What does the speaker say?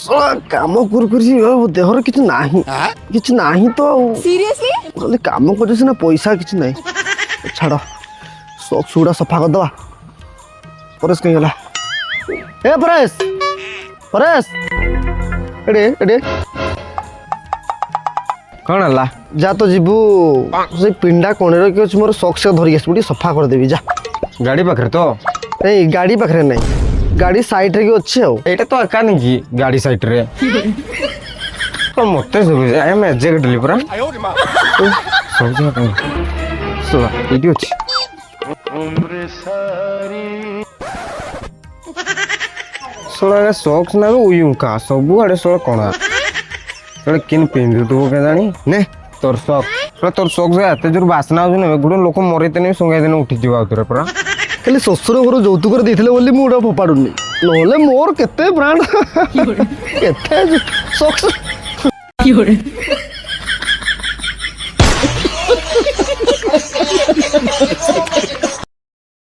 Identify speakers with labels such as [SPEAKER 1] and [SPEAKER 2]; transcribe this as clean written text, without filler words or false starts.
[SPEAKER 1] काम देहर किछ नाही तो सीरियसली काम कर सिना पैसा किछ नहीं छाड़ सॉक्स गुड़ा सफा कर दवा परेश कहीं गला ए परेश परेश एडे एडे
[SPEAKER 2] कौन है
[SPEAKER 1] जा तो जीवु से पिंडा कोणे कि अच्छे मोर सॉक्स धरिक आसबू सफा कर देबी जा
[SPEAKER 2] गाड़ी पाखे तो
[SPEAKER 1] नहीं गाड़ी पाखे नहीं गाड़ी साइड रे अच्छे
[SPEAKER 2] एटा तो एका नहीं की गाड़ी साइड रे तो मते सब आई एम एग्जैक्ट लिबरा सब जगह कहीं सुना वीडियो छी सोला सॉक्स ना उयू का सब आड़े सोला कोना सोला किन पिंदु तो के जानी ने तोर सॉक्स एते जोर बासना हो ने गुडो लोक मरेते नहीं संगे दिन उठी जीवा उतरे परा
[SPEAKER 1] खाली शशुर घर यौतुक देते बोली मुझे फोपाड़ुनी ना मोर केते ब्रांड केते सॉक्स